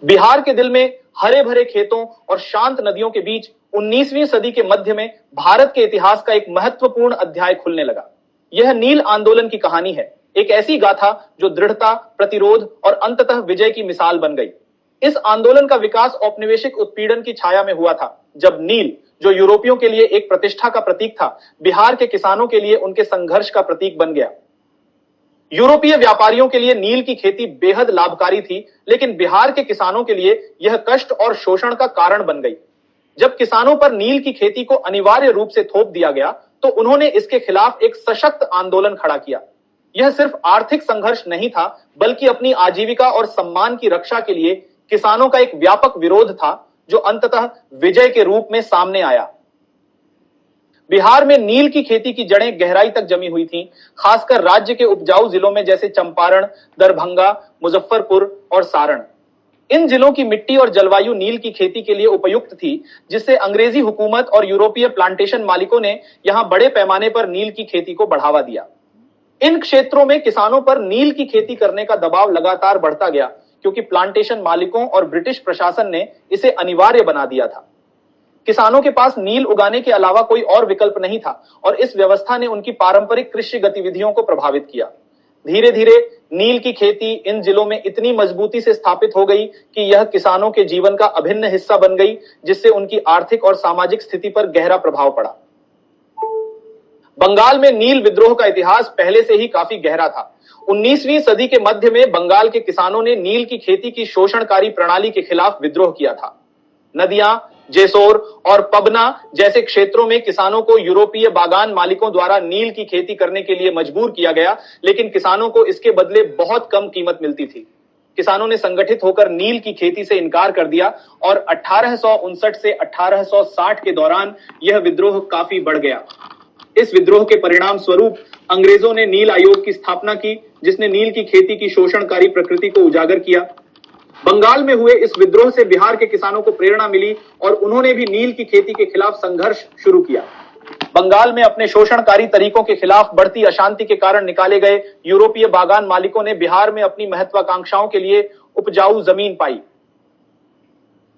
बिहार के दिल में हरे भरे खेतों और शांत नदियों के बीच 19वीं सदी के मध्य में भारत के इतिहास का एक महत्वपूर्ण अध्याय खुलने लगा। यह नील आंदोलन की कहानी है, एक ऐसी गाथा जो दृढ़ता, प्रतिरोध और अंततः विजय की मिसाल बन गई। इस आंदोलन का विकास औपनिवेशिक उत्पीड़न की छाया में हुआ था, जब नील, जो यूरोपियों के लिए एक प्रतिष्ठा का प्रतीक था, बिहार के किसानों के लिए उनके संघर्ष का प्रतीक बन गया। यूरोपीय व्यापारियों के लिए नील की खेती बेहद लाभकारी थी, लेकिन बिहार के किसानों के लिए यह कष्ट और शोषण का कारण बन गई। जब किसानों पर नील की खेती को अनिवार्य रूप से थोप दिया गया, तो उन्होंने इसके खिलाफ एक सशक्त आंदोलन खड़ा किया। यह सिर्फ आर्थिक संघर्ष नहीं था, बल्कि अपनी आजीविका और सम्मान की रक्षा के लिए किसानों का एक व्यापक विरोध था, जो अंततः विजय के रूप में सामने आया। बिहार में नील की खेती की जड़ें गहराई तक जमी हुई थीं, खासकर राज्य के उपजाऊ जिलों में जैसे चंपारण, दरभंगा, मुजफ्फरपुर और सारण। इन जिलों की मिट्टी और जलवायु नील की खेती के लिए उपयुक्त थी, जिससे अंग्रेजी हुकूमत और यूरोपीय प्लांटेशन मालिकों ने यहां बड़े पैमाने पर नील की खेती को बढ़ावा दिया। इन क्षेत्रों में किसानों पर नील की खेती करने का दबाव लगातार बढ़ता गया, क्योंकि प्लांटेशन मालिकों और ब्रिटिश प्रशासन ने इसे अनिवार्य बना दिया था। किसानों के पास नील उगाने के अलावा कोई और विकल्प नहीं था, और इस व्यवस्था ने उनकी पारंपरिक कृषि गतिविधियों को प्रभावित किया। धीरे धीरे नील की खेती इन जिलों में इतनी मजबूती से स्थापित हो गई कि यह किसानों के जीवन का अभिन्न हिस्सा बन गई, जिससे उनकी आर्थिक और सामाजिक स्थिति पर गहरा प्रभाव पड़ा। बंगाल में नील विद्रोह का इतिहास पहले से ही काफी गहरा था। 19वीं सदी के मध्य में बंगाल के किसानों ने नील की खेती की शोषणकारी प्रणाली के खिलाफ विद्रोह किया था। नदियां, जेसोर और पबना जैसे क्षेत्रों में किसानों को यूरोपीय बागान मालिकों द्वारा नील की खेती करने के लिए मजबूर किया गया, लेकिन किसानों को इसके बदले बहुत कम कीमत मिलती थी। किसानों ने संगठित होकर नील की खेती से इनकार कर दिया, और 1859 से 1860 के दौरान यह विद्रोह काफी बढ़ गया। इस विद्रोह के परिणाम स्वरूप अंग्रेजों ने नील आयोग की स्थापना की, जिसने नील की खेती की शोषणकारी प्रकृति को उजागर किया। बंगाल में हुए इस विद्रोह से बिहार के किसानों को प्रेरणा मिली, और उन्होंने भी नील की खेती के खिलाफ संघर्ष शुरू किया। बंगाल में अपने शोषणकारी तरीकों के खिलाफ बढ़ती अशांति के कारण निकाले गए यूरोपीय बागान मालिकों ने बिहार में अपनी महत्वाकांक्षाओं के लिए उपजाऊ जमीन पाई।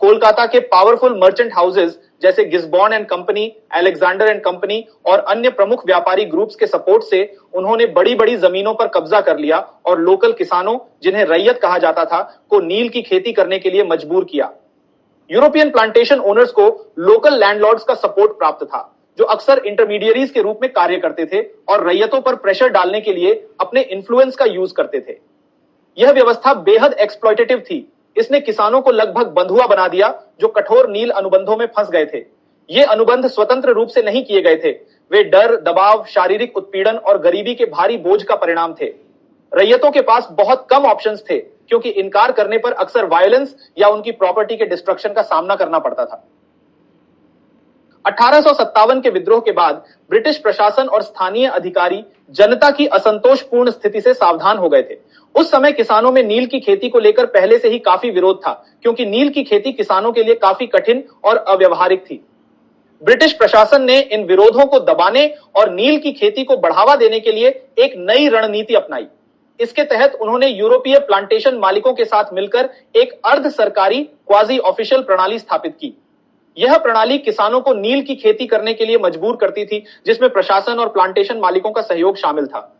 कोलकाता के पावरफुल मर्चेंट हाउसेस जैसे Gisborne and company, Alexander and company और अन्य प्रमुख व्यापारी ग्रुप्स के सपोर्ट से उन्होंने बड़ी बड़ी जमीनों पर कब्जा कर लिया, और लोकल किसानों, जिन्हें रैयत कहा जाता था, को नील की खेती करने के लिए मजबूर किया। यूरोपियन प्लांटेशन ओनर्स को लोकल लैंडलॉर्ड्स का सपोर्ट प्राप्त था, जो अक्सर इंटरमीडियरीज के रूप में कार्य करते थे और रैयतों पर प्रेशर डालने के लिए अपने इन्फ्लुएंस का यूज करते थे। यह व्यवस्था बेहद एक्सप्लॉयटेटिव थी। इसने किसानों को लगभग बंधुआ बना दिया, जो कठोर नील अनुबंधों में फंस गए थे। ये अनुबंध स्वतंत्र रूप से नहीं किए गए थे, वे डर, दबाव, शारीरिक उत्पीड़न और गरीबी के भारी बोझ का परिणाम थे। रैयतों के पास बहुत कम ऑप्शंस थे, क्योंकि इनकार करने पर अक्सर वायलेंस या उनकी प्रॉपर्टी के डिस्ट्रक्शन का सामना करना पड़ता था। 1857 के विद्रोह के बाद ब्रिटिश प्रशासन और स्थानीय अधिकारी जनता की असंतोषपूर्ण स्थिति से सावधान हो गए थे। उस समय किसानों में नील की खेती को लेकर पहले से ही काफी विरोध था, क्योंकि नील की खेती किसानों के लिए काफी कठिन और अव्यवहारिक थी। ब्रिटिश प्रशासन ने इन विरोधों को दबाने और नील की खेती को बढ़ावा देने के लिए एक नई रणनीति अपनाई। इसके तहत उन्होंने यूरोपीय प्लांटेशन मालिकों के साथ मिलकर एक अर्ध सरकारी क्वाजी ऑफिशियल प्रणाली स्थापित की। यह प्रणाली किसानों को नील की खेती करने के लिए मजबूर करती थी, जिसमें प्रशासन और प्लांटेशन मालिकों का सहयोग शामिल था।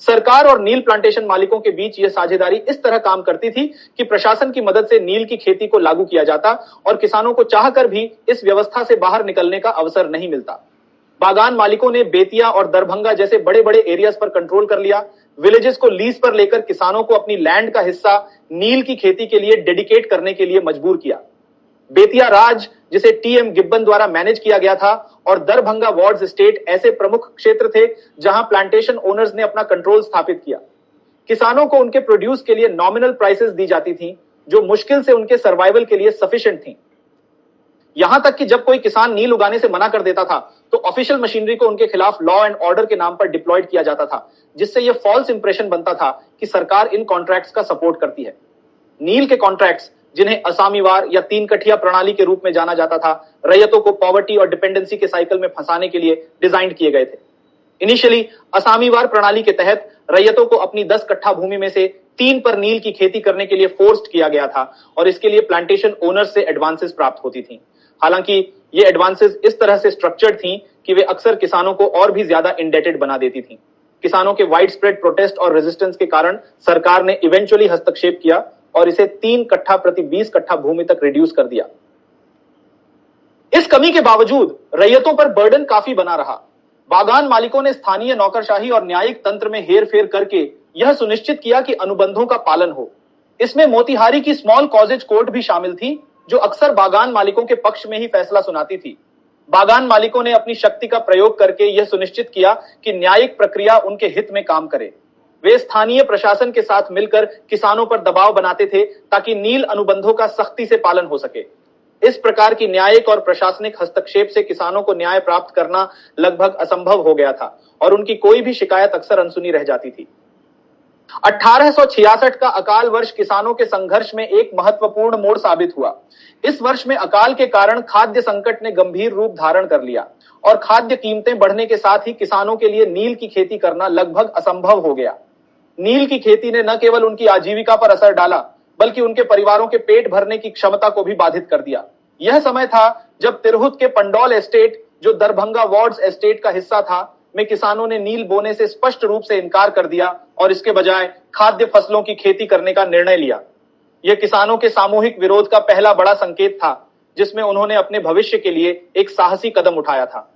सरकार और नील प्लांटेशन मालिकों के बीच यह साझेदारी इस तरह काम करती थी कि प्रशासन की मदद से नील की खेती को लागू किया जाता, और किसानों को चाहकर भी इस व्यवस्था से बाहर निकलने का अवसर नहीं मिलता। बागान मालिकों ने बेतिया और दरभंगा जैसे बड़े बड़े एरियाज पर कंट्रोल कर लिया। विलेजेस को लीज पर लेकर किसानों को अपनी लैंड का हिस्सा नील की खेती के लिए डेडिकेट करने के लिए मजबूर किया। बेतिया राज, जिसे टीएम गिब्बन द्वारा मैनेज किया गया था, और दरभंगा वार्ड्स स्टेट ऐसे प्रमुख क्षेत्र थे जहां प्लांटेशन ओनर्स ने अपना कंट्रोल स्थापित किया। किसानों को उनके प्रोड्यूस के लिए नॉमिनल प्राइसेस दी जाती थीं, जो मुश्किल से उनके सर्वाइवल के लिए सफिशिएंट थीं। यहां तक कि जब कोई किसान नील उगाने से मना कर देता था, तो ऑफिशियल मशीनरी को उनके खिलाफ लॉ एंड ऑर्डर के नाम पर डिप्लॉयड किया जाता था, जिससे यह फॉल्स इंप्रेशन बनता था कि सरकार इन कॉन्ट्रैक्ट्स का सपोर्ट करती है। नील के कॉन्ट्रैक्ट्स, जिन्हें असामीवार या तीन कठिया प्रणाली के रूप में जाना जाता था, रैयतों को पॉवर्टी और डिपेंडेंसी के साइकिल में फंसाने के लिए डिजाइन किए गए थे। इनिशियली असामीवार प्रणाली के तहत रैयतों को अपनी 10 कट्ठा भूमि में से 3 पर नील की खेती करने के लिए फोर्स्ड किया गया था और इसके लिए प्लांटेशन ओनर्स से एडवांसेस प्राप्त होती थी। हालांकि ये एडवांसेस इस तरह से स्ट्रक्चर्ड थी कि वे अक्सर किसानों को और भी ज्यादा इंडेटेड बना देती थी। किसानों के वाइड स्प्रेड प्रोटेस्ट और रेजिस्टेंस के कारण सरकार ने इवेंचुअली हस्तक्षेप किया और इसे 3 कट्ठा प्रति 20 कट्ठा भूमि तक रिड्यूस कर दिया। इस कमी के बावजूद रैयतों पर बर्डन काफी बना रहा। बागान मालिकों ने स्थानीय नौकरशाही और न्यायिक तंत्र में हेरफेर करके यह सुनिश्चित किया कि अनुबंधों का पालन हो। इसमें मोतिहारी की स्मॉल कॉजेज कोर्ट भी शामिल थी, जो अक्सर बागान मालिकों के पक्ष में ही फैसला सुनाती थी। बागान मालिकों ने अपनी शक्ति का प्रयोग करके यह सुनिश्चित किया कि न्यायिक प्रक्रिया उनके हित में काम करे। वे स्थानीय प्रशासन के साथ मिलकर किसानों पर दबाव बनाते थे ताकि नील अनुबंधों का सख्ती से पालन हो सके। इस प्रकार की न्यायिक और प्रशासनिक हस्तक्षेप से किसानों को न्याय प्राप्त करना लगभग असंभव हो गया था और उनकी कोई भी शिकायत अक्सर अनसुनी रह जाती थी। 1866 का अकाल वर्ष किसानों के संघर्ष में एक महत्वपूर्ण मोड़ साबित हुआ। इस वर्ष में अकाल के कारण खाद्य संकट ने गंभीर रूप धारण कर लिया और खाद्य कीमतें बढ़ने के साथ ही किसानों के लिए नील की खेती करना लगभग असंभव हो गया। नील की खेती ने न केवल उनकी आजीविका पर असर डाला, बल्कि उनके परिवारों के पेट भरने की क्षमता को भी बाधित कर दिया। यह समय था जब तिरहुत के पंडौल एस्टेट, जो दरभंगा वार्ड्स एस्टेट का हिस्सा था, में किसानों ने नील बोने से स्पष्ट रूप से इनकार कर दिया और इसके बजाय खाद्य फसलों की खेती करने का निर्णय लिया। यह किसानों के सामूहिक विरोध का पहला बड़ा संकेत था, जिसमें उन्होंने अपने भविष्य के लिए एक साहसी कदम उठाया था।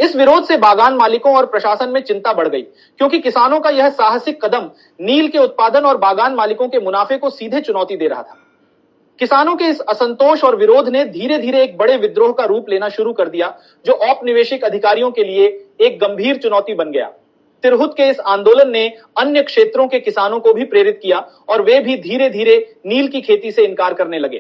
इस विरोध से बागान मालिकों और प्रशासन में चिंता बढ़ गई, क्योंकि किसानों का यह साहसिक कदम नील के उत्पादन और बागान मालिकों के मुनाफे को सीधे चुनौती दे रहा था। किसानों के इस असंतोष और विरोध ने धीरे धीरे एक बड़े विद्रोह का रूप लेना शुरू कर दिया, जो औपनिवेशिक अधिकारियों के लिए एक गंभीर चुनौती बन गया। तिरहुत के इस आंदोलन ने अन्य क्षेत्रों के किसानों को भी प्रेरित किया और वे भी धीरे धीरे नील की खेती से इनकार करने लगे।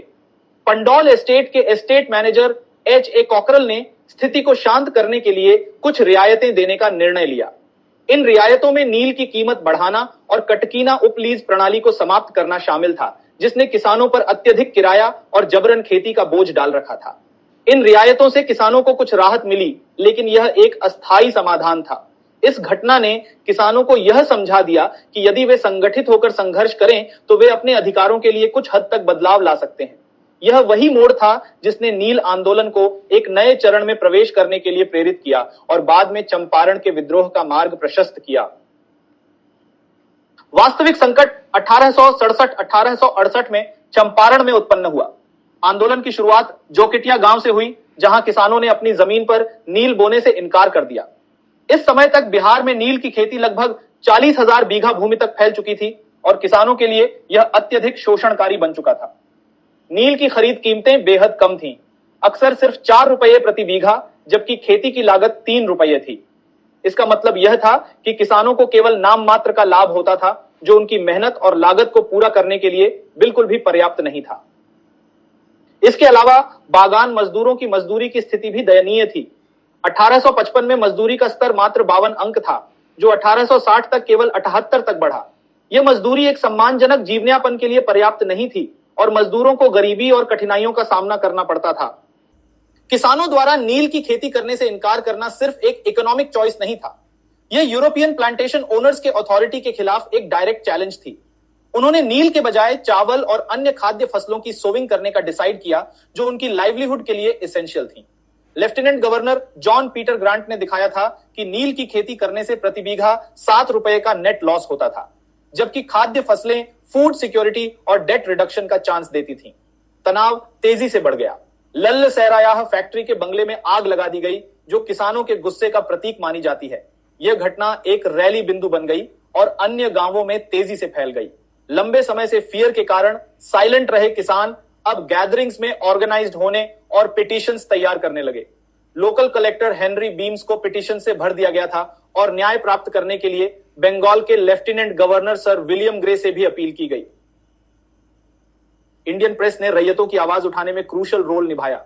पंडौल एस्टेट के एस्टेट मैनेजर H.A. कॉकरल ने स्थिति को शांत करने के लिए कुछ रियायतें देने का निर्णय लिया। इन रियायतों में नील की कीमत बढ़ाना और कटकीना उपलीज प्रणाली को समाप्त करना शामिल था, जिसने किसानों पर अत्यधिक किराया और जबरन खेती का बोझ डाल रखा था। इन रियायतों से किसानों को कुछ राहत मिली, लेकिन यह एक अस्थायी समाधान था। इस घटना ने किसानों को यह समझा दिया कि यदि वे संगठित होकर संघर्ष करें तो वे अपने अधिकारों के लिए कुछ हद तक बदलाव ला सकते हैं। यह वही मोड़ था जिसने नील आंदोलन को एक नए चरण में प्रवेश करने के लिए प्रेरित किया और बाद में चंपारण के विद्रोह का मार्ग प्रशस्त किया। वास्तविक संकट 1867-1868 में चंपारण में उत्पन्न हुआ। आंदोलन की शुरुआत जोकिटिया गांव से हुई, जहां किसानों ने अपनी जमीन पर नील बोने से इनकार कर दिया। इस समय तक बिहार में नील की खेती लगभग 40,000 बीघा भूमि तक फैल चुकी थी और किसानों के लिए यह अत्यधिक शोषणकारी बन चुका था। नील की खरीद कीमतें बेहद कम थीं, अक्सर सिर्फ 4 रुपये प्रति बीघा, जबकि खेती की लागत 3 रुपये थी। इसका मतलब यह था कि किसानों को केवल नाम मात्र का लाभ होता था, जो उनकी मेहनत और लागत को पूरा करने के लिए बिल्कुल भी पर्याप्त नहीं था। इसके अलावा बागान मजदूरों की मजदूरी की स्थिति भी दयनीय थी। 1855 में मजदूरी का स्तर मात्र 52 अंक था, जो 1860 तक केवल 78 तक बढ़ा। यह मजदूरी एक सम्मानजनक जीवनयापन के लिए पर्याप्त नहीं थी और मजदूरों को गरीबी और कठिनाइयों का सामना करना पड़ता था। किसानों द्वारा नील की खेती करने से इनकार करना सिर्फ एक इकोनॉमिक चॉइस नहीं था, यह यूरोपियन प्लांटेशन ओनर्स के अथॉरिटी के खिलाफ एक डायरेक्ट चैलेंज थी। उन्होंने नील के बजाय चावल और अन्य खाद्य फसलों की सोविंग करने का डिसाइड किया, जो उनकी लाइवलीहुड के लिए एसेंशियल थी। Lieutenant governor John Peter grant ने दिखाया था कि नील की खेती करने से प्रति बीघा 7 रुपए का नेट लॉस होता था, जबकि खाद्य फसलें फूड सिक्योरिटी और डेट रिडक्शन का चांस देती थीं। तनाव तेजी से बढ़ गया। लल्ल सैरायाह फैक्ट्री के बंगले में आग लगा दी गई, जो किसानों के गुस्से का प्रतीक मानी जाती है। यह घटना एक रैली बिंदु बन गई और अन्य गांवों में तेजी से फैल गई। लंबे समय से फियर के कारण साइलेंट रहे किसान अब गैदरिंग्स में ऑर्गेनाइज्ड होने और पिटीशंस तैयार करने लगे। लोकल कलेक्टर हेनरी बीम्स को पिटीशन से भर दिया गया था और न्याय प्राप्त करने के लिए बंगाल के lieutenant governor sir William grey से भी अपील की गई। इंडियन प्रेस ने रैयतों की आवाज उठाने में क्रूशल रोल निभाया।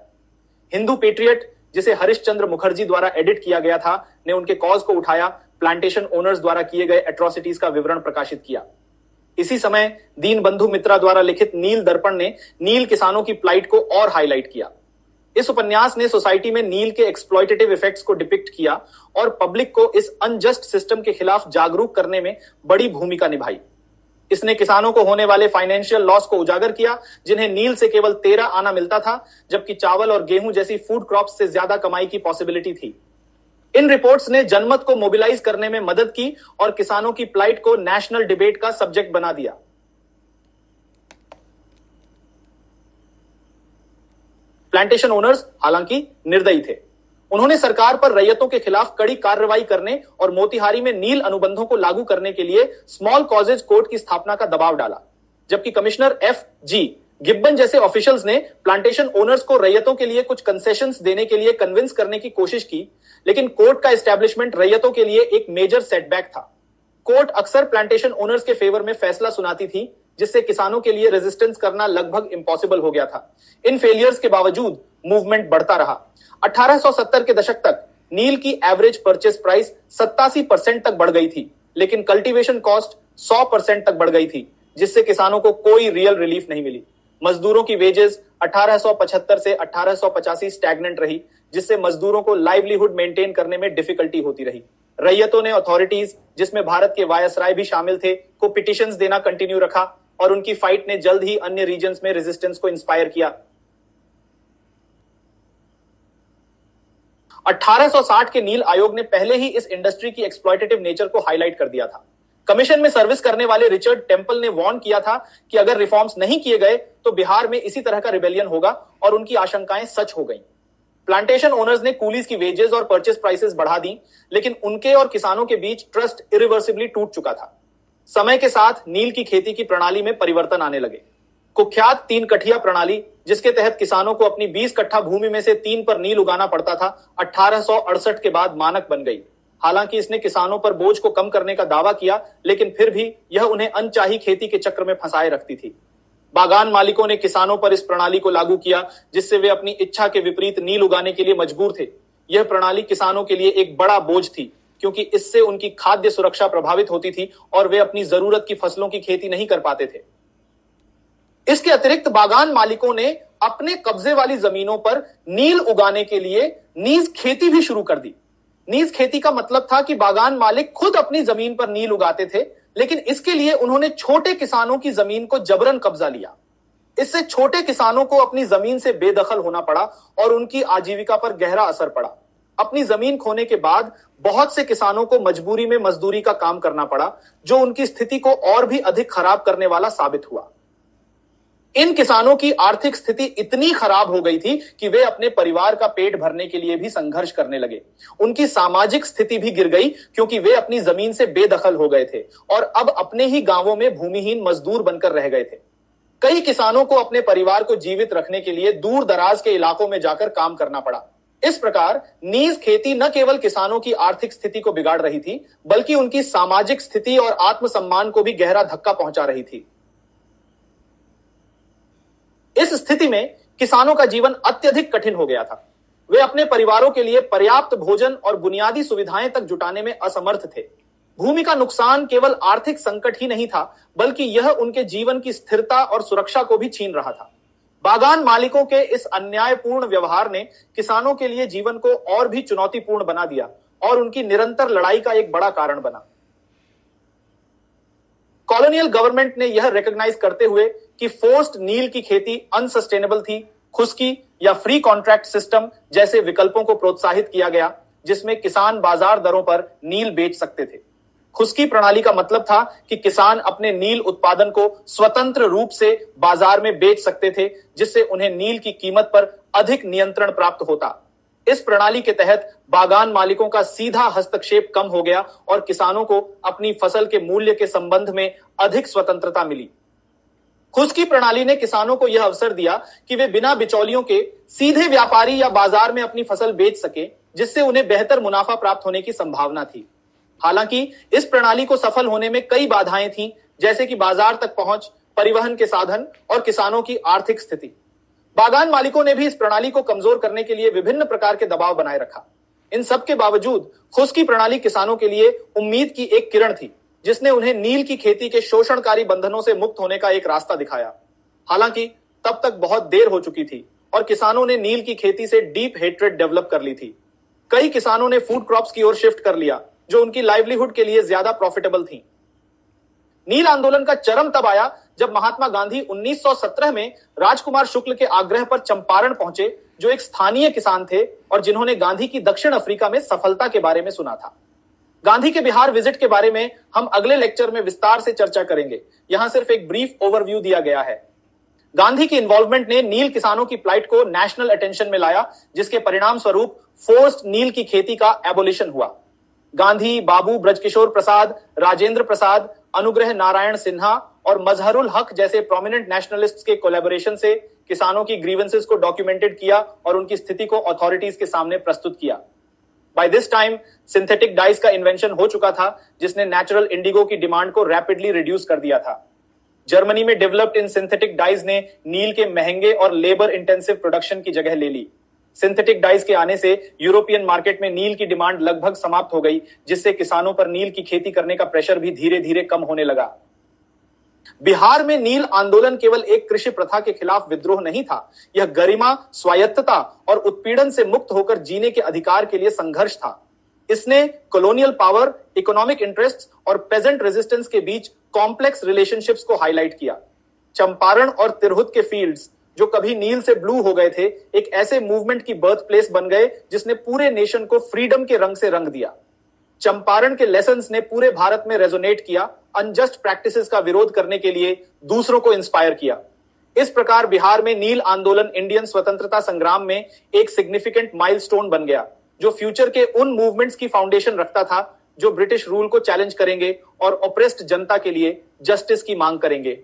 हिंदू पेट्रियट, जिसे हरिश्चंद्र मुखर्जी द्वारा एडिट किया गया था, ने उनके कॉज को उठाया, प्लांटेशन ओनर्स द्वारा किए गए एट्रोसिटीज का विवरण प्रकाशित किया। इसी समय दीनबंधु मित्रा द्वारा लिखित नील दर्पण ने नील किसानों की प्लाइट को और हाईलाइट किया। इस उपन्यास ने सोसाइटी में नील के एक्सप्लॉयटेटिव इफेक्ट्स को डिपिक्ट किया और पब्लिक को इस अनजस्ट सिस्टम के खिलाफ जागरूक करने में बड़ी भूमिका निभाई। इसने किसानों को होने वाले फाइनेंशियल लॉस को उजागर किया, जिन्हें नील से केवल 13 आना मिलता था, जबकि चावल और गेहूं जैसी फूड क्रॉप्स से ज्यादा कमाई की पॉसिबिलिटी थी। इन रिपोर्ट्स ने जनमत को मोबिलाइज करने में मदद की और किसानों की प्लाइट को नेशनल डिबेट का सब्जेक्ट बना दिया। प्लांटेशन ओनर्स हालांकि निर्दयी थे। उन्होंने सरकार पर रैयतों के खिलाफ कड़ी कार्रवाई करने और मोतिहारी में नील अनुबंधों को लागू करने के लिए स्मॉल कॉजेज कोर्ट की स्थापना का दबाव डाला, जबकि कमिश्नर F.G. गिब्बन जैसे ऑफिशियल्स ने प्लांटेशन ओनर्स को रैयतों के लिए कुछ कंसेशंस देने के लिए कन्विंस करने की कोशिश की, लेकिन कोर्ट का एस्टैब्लिशमेंट रैयतों के लिए एक मेजर सेटबैक था। कोर्ट अक्सर प्लांटेशन ओनर्स के फेवर में फैसला सुनाती थी, जिससे किसानों के लिए रेजिस्टेंस करना लगभग इम्पॉसिबल हो गया था। इन फेलियर्स के बावजूद मूवमेंट बढ़ता रहा। 1870 के दशक तक नील की एवरेज परचेस प्राइस 87% तक बढ़ गई थी, लेकिन कल्टीवेशन कॉस्ट 100% तक बढ़ गई थी, जिससे किसानों को कोई रियल रिलीफ नहीं मिली। मजदूरों की वेजेस 1875 से 1885 स्टैग्नेंट रही, जिससे मजदूरों को लाइवलीहुड मेंटेन करने में डिफिकल्टी होती रही। रैयतों ने अथॉरिटीज, जिसमें भारत के वायसराय भी शामिल थे, को पिटिशंस देना कंटिन्यू रखा और उनकी फाइट ने जल्द ही अन्य रीजन्स में रेजिस्टेंस को इंस्पायर किया। 1860 के नील आयोग ने पहले ही इस इंडस्ट्री की एक्सप्लॉयटेटिव नेचर को हाईलाइट कर दिया था। कमीशन में सर्विस करने वाले रिचर्ड टेम्पल ने वार्न किया था कि अगर रिफॉर्म्स नहीं किए गए तो बिहार में इसी तरह का रिबेलियन होगा, और उनकी आशंकाएं सच हो गईं। प्लांटेशन ओनर्स ने कूलीज की वेजेस और परचेस प्राइसेस बढ़ा दी, लेकिन उनके और किसानों के बीच ट्रस्ट इरिवर्सिबली टूट चुका था। समय के साथ नील की खेती की प्रणाली में परिवर्तन आने लगे। कुख्यात 3 कठिया प्रणाली, जिसके तहत किसानों को अपनी 20 कट्ठा भूमि में से 3 पर नील उगाना पड़ता था, 1868 के बाद मानक बन गई। हालांकि इसने किसानों पर बोझ को कम करने का दावा किया, लेकिन फिर भी यह उन्हें अनचाही खेती के चक्र में फंसाए रखती थी। बागान मालिकों ने किसानों पर इस प्रणाली को लागू किया, जिससे वे अपनी इच्छा के विपरीत नील उगाने के लिए मजबूर थे। यह प्रणाली किसानों के लिए एक बड़ा बोझ थी, क्योंकि इससे उनकी खाद्य सुरक्षा प्रभावित होती थी और वे अपनी जरूरत की फसलों की खेती नहीं कर पाते थे। इसके अतिरिक्त बागान मालिकों ने अपने कब्जे वाली जमीनों पर नील उगाने के लिए नीज खेती भी शुरू कर दी। नीज खेती का मतलब था कि बागान मालिक खुद अपनी जमीन पर नील उगाते थे, लेकिन इसके लिए उन्होंने छोटे किसानों की जमीन को जबरन कब्जा लिया। इससे छोटे किसानों को अपनी जमीन से बेदखल होना पड़ा और उनकी आजीविका पर गहरा असर पड़ा। अपनी जमीन खोने के बाद बहुत से किसानों को मजबूरी में मजदूरी का काम करना पड़ा, जो उनकी स्थिति को और भी अधिक खराब करने वाला साबित हुआ। इन किसानों की आर्थिक स्थिति इतनी खराब हो गई थी कि वे अपने परिवार का पेट भरने के लिए भी संघर्ष करने लगे। उनकी सामाजिक स्थिति भी गिर गई, क्योंकि वे अपनी जमीन से बेदखल हो गए थे और अब अपने ही गांवों में भूमिहीन मजदूर बनकर रह गए थे। कई किसानों को अपने परिवार को जीवित रखने के लिए दूर दराज के इलाकों में जाकर काम करना पड़ा। इस प्रकार नीज खेती न केवल किसानों की आर्थिक स्थिति को बिगाड़ रही थी, बल्कि उनकी सामाजिक स्थिति और आत्मसम्मान को भी गहरा धक्का पहुंचा रही थी। इस स्थिति में किसानों का जीवन अत्यधिक कठिन हो गया था। वे अपने परिवारों के लिए पर्याप्त भोजन और बुनियादी सुविधाएं तक जुटाने में असमर्थ थे। भूमि का नुकसान केवल आर्थिक संकट ही नहीं था, बल्कि यह उनके जीवन की स्थिरता और सुरक्षा को भी छीन रहा था। बागान मालिकों के इस अन्यायपूर्ण व्यवहार ने किसानों के लिए जीवन को और भी चुनौतीपूर्ण बना दिया और उनकी निरंतर लड़ाई का एक बड़ा कारण बना। कॉलोनियल गवर्नमेंट ने यह रिकॉग्नाइज करते हुए कि फोर्स्ड नील की खेती अनसस्टेनेबल थी, खुश्की या फ्री कॉन्ट्रैक्ट सिस्टम जैसे विकल्पों को प्रोत्साहित किया गया, जिसमें किसान बाजार दरों पर नील बेच सकते थे। खुश्की प्रणाली का मतलब था कि किसान अपने नील उत्पादन को स्वतंत्र रूप से बाजार में बेच सकते थे, जिससे उन्हें नील की कीमत पर अधिक नियंत्रण प्राप्त होता। इस प्रणाली के तहत बागान मालिकों का सीधा हस्तक्षेप कम हो गया और किसानों को अपनी फसल के मूल्य के संबंध में अधिक स्वतंत्रता मिली। खुश्की प्रणाली ने किसानों को यह अवसर दिया कि वे बिना बिचौलियों के सीधे व्यापारी या बाजार में अपनी फसल बेच सके, जिससे उन्हें बेहतर मुनाफा प्राप्त होने की संभावना थी। हालांकि इस प्रणाली को सफल होने में कई बाधाएं थीं, जैसे कि बाजार तक पहुंच, परिवहन के साधन और किसानों की आर्थिक स्थिति। बागान मालिकों ने भी इस प्रणाली को कमजोर करने के लिए विभिन्न प्रकार के दबाव बनाए रखा। इन सब के बावजूद खुश्की प्रणाली किसानों के लिए उम्मीद की एक किरण थी, जिसने उन्हें नील की खेती के शोषणकारी बंधनों से मुक्त होने का एक रास्ता दिखाया। हालांकि तब तक बहुत देर हो चुकी थी और किसानों ने नील की खेती से डीप हेट्रेड डेवलप कर ली थी। कई किसानों ने फूड क्रॉप्स की ओर शिफ्ट कर लिया, जो उनकी लाइवलीहुड के लिए ज्यादा प्रॉफिटेबल थी। नील आंदोलन का चरम तब आया जब महात्मा गांधी 1917 में राजकुमार शुक्ल के आग्रह पर चंपारण पहुंचे, जो एक स्थानीय किसान थे और जिन्होंने गांधी की दक्षिण अफ्रीका में सफलता के बारे में सुना था। गांधी के बिहार विजिट के बारे में हम अगले लेक्चर में विस्तार से चर्चा करेंगे। यहां सिर्फ एक ब्रीफ ओवरव्यू दिया गया है। गांधी की इन्वॉल्वमेंट ने नील किसानों की प्लाइट को नेशनल अटेंशन में लाया, जिसके परिणाम स्वरूप फोर्स्ड नील की खेती का एबोलिशन हुआ। गांधी, बाबू ब्रजकिशोर प्रसाद, राजेंद्र प्रसाद, अनुग्रह नारायण सिन्हा और मजहरुल हक जैसे प्रोमिनेंट नेशनलिस्ट्स के कोलैबोरेशन से किसानों की ग्रीवेंसेस को डॉक्यूमेंटेड किया और उनकी स्थिति को अथॉरिटीज के सामने प्रस्तुत किया। By this time synthetic dyes का इन्वेंशन हो चुका था, जिसने नेचुरल इंडिगो की डिमांड को रैपिडली रिड्यूस कर दिया था। जर्मनी में डेवलप्ड इन सिंथेटिक डाइज ने नील के महंगे और लेबर इंटेंसिव प्रोडक्शन की जगह ले ली। सिंथेटिक डाइज के आने से यूरोपियन मार्केट में नील की डिमांड लगभग समाप्त हो गई, जिससे किसानों पर नील की खेती करने का प्रेशर भी धीरे धीरे कम होने लगा। बिहार में नील आंदोलन केवल एक कृषि प्रथा के खिलाफ विद्रोह नहीं था, यह गरिमा, स्वायत्तता और उत्पीड़न से मुक्त होकर जीने के अधिकार के लिए संघर्ष था। इसने कॉलोनियल पावर, इकोनॉमिक इंटरेस्ट्स और पेजेंट रेजिस्टेंस के बीच कॉम्प्लेक्स रिलेशनशिप्स को हाईलाइट किया। चंपारण और तिरहुत के फील्ड्स, जो कभी नील से ब्लू हो गए थे, एक ऐसे मूवमेंट की बर्थ प्लेस बन गए जिसने पूरे नेशन को फ्रीडम के रंग से रंग दिया। चंपारण के लेसन्स ने पूरे भारत में रेजोनेट किया, अनजस्ट प्रैक्टिसेस का विरोध करने के लिए दूसरों को इंस्पायर किया। इस प्रकार बिहार में नील आंदोलन इंडियन स्वतंत्रता संग्राम में एक सिग्निफिकेंट माइलस्टोन बन गया, जो फ्यूचर के उन मूवमेंट्स की फाउंडेशन रखता था जो ब्रिटिश रूल को चैलेंज करेंगे और ऑप्रेस्ड जनता के लिए जस्टिस की मांग करेंगे।